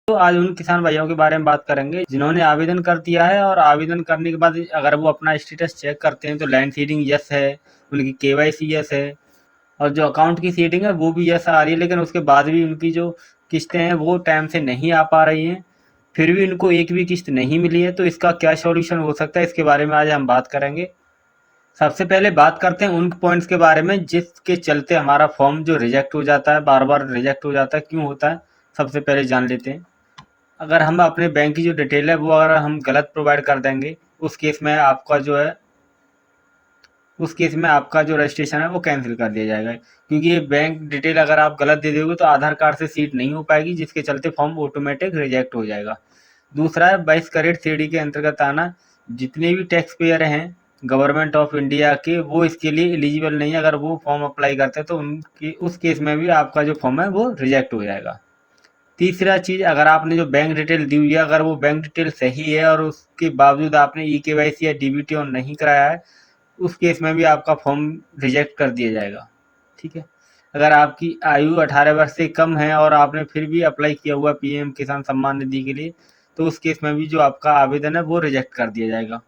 तो आज उन किसान भाइयों के बारे में बात करेंगे जिन्होंने आवेदन कर दिया है, और आवेदन करने के बाद अगर वो अपना स्टेटस चेक करते हैं तो लैंड सीडिंग यस है, उनकी केवाईसी यस है, और जो अकाउंट की सीडिंग है वो भी यस आ रही है, लेकिन उसके बाद भी उनकी जो किस्तें हैं वो टाइम से नहीं आ पा रही हैं, फिर भी उनको एक भी किस्त नहीं मिली है। तो इसका क्या सॉल्यूशन हो सकता है, इसके बारे में आज हम बात करेंगे। सबसे पहले बात करते हैं उन पॉइंट्स के बारे में जिसके चलते हमारा फॉर्म जो रिजेक्ट हो जाता है, बार बार रिजेक्ट हो जाता है, क्यों होता है सबसे पहले जान लेते हैं। अगर हम अपने बैंक की जो डिटेल है वो अगर हम गलत प्रोवाइड कर देंगे, उस केस में आपका जो है उस केस में आपका जो रजिस्ट्रेशन है वो कैंसिल कर दिया जाएगा, क्योंकि ये बैंक डिटेल अगर आप गलत दे दोगे तो आधार कार्ड से सीट नहीं हो पाएगी, जिसके चलते फॉर्म ऑटोमेटिक रिजेक्ट हो जाएगा। दूसरा है 22 करेट सीडी के अंतर्गत आना। जितने भी टैक्स पेयर हैं गवर्नमेंट ऑफ इंडिया के, वो इसके लिए एलिजिबल नहीं है। अगर वो फॉर्म अप्लाई करते हैं तो उनकी उस केस में भी आपका जो फॉर्म है वो रिजेक्ट हो जाएगा। तीसरा चीज़, अगर आपने जो बैंक डिटेल दी हुई है अगर वो बैंक डिटेल सही है और उसके बावजूद आपने ई-केवाईसी या डीबीटी ऑन नहीं कराया है, उस केस में भी आपका फॉर्म रिजेक्ट कर दिया जाएगा। ठीक है। अगर आपकी आयु 18 वर्ष से कम है और आपने फिर भी अप्लाई किया हुआ पीएम किसान सम्मान निधि के लिए, तो उस केस में भी जो आपका आवेदन है वो रिजेक्ट कर दिया जाएगा।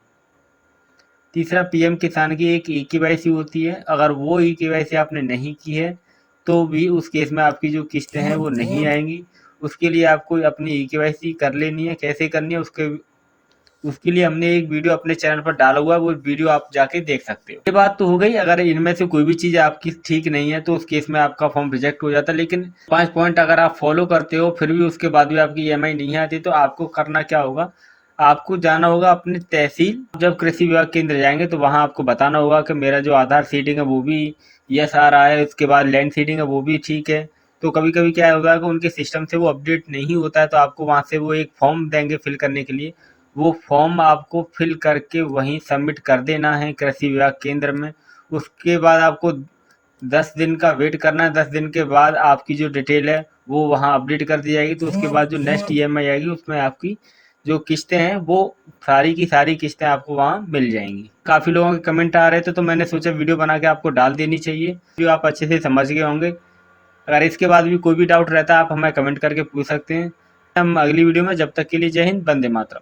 तीसरा, पीएम किसान की एक ई-केवाईसी होती है, अगर वो ई-केवाईसी आपने नहीं की है तो भी उस केस में आपकी जो किस्तें हैं वो नहीं आएंगी। उसके लिए आपको अपनी ई-केवाईसी कर लेनी है। कैसे करनी है उसके लिए हमने एक वीडियो अपने चैनल पर डाला हुआ है, वो वीडियो आप जाके देख सकते हो। ये बात तो हो गई, अगर इनमें से कोई भी चीज़ आपकी ठीक नहीं है तो उस केस में आपका फॉर्म रिजेक्ट हो जाता है। लेकिन 5 पॉइंट अगर आप फॉलो करते हो फिर भी उसके बाद भी आपकी ईएमआई नहीं आती, तो आपको करना क्या होगा, आपको जाना होगा अपनी तहसील। जब कृषि विभाग केंद्र जाएंगे तो वहाँ आपको बताना होगा कि मेरा जो आधार सीडिंग है वो भी यस आ रहा है, उसके बाद लैंड सीडिंग है वो भी ठीक है। तो कभी कभी क्या होता है कि उनके सिस्टम से वो अपडेट नहीं होता है, तो आपको वहाँ से वो एक फॉर्म देंगे फिल करने के लिए। वो फॉर्म आपको फिल करके वहीं सबमिट कर देना है कृषि विभाग केंद्र में। उसके बाद आपको 10 दिन का वेट करना है। 10 दिन के बाद आपकी जो डिटेल है वो वहाँ अपडेट कर दी जाएगी। तो उसके बाद जो नेक्स्ट ईएमआई आएगी उसमें आपकी जो किस्तें हैं वो सारी की सारी किस्तें आपको वहाँ मिल जाएंगी। काफ़ी लोगों के कमेंट आ रहे थे तो मैंने सोचा वीडियो बना के आपको डाल देनी चाहिए, जो आप अच्छे से समझ गए होंगे। अगर इसके बाद भी कोई भी डाउट रहता है आप हमें कमेंट करके पूछ सकते हैं। हम अगली वीडियो में, जब तक के लिए जय हिंद, वंदे मातरम।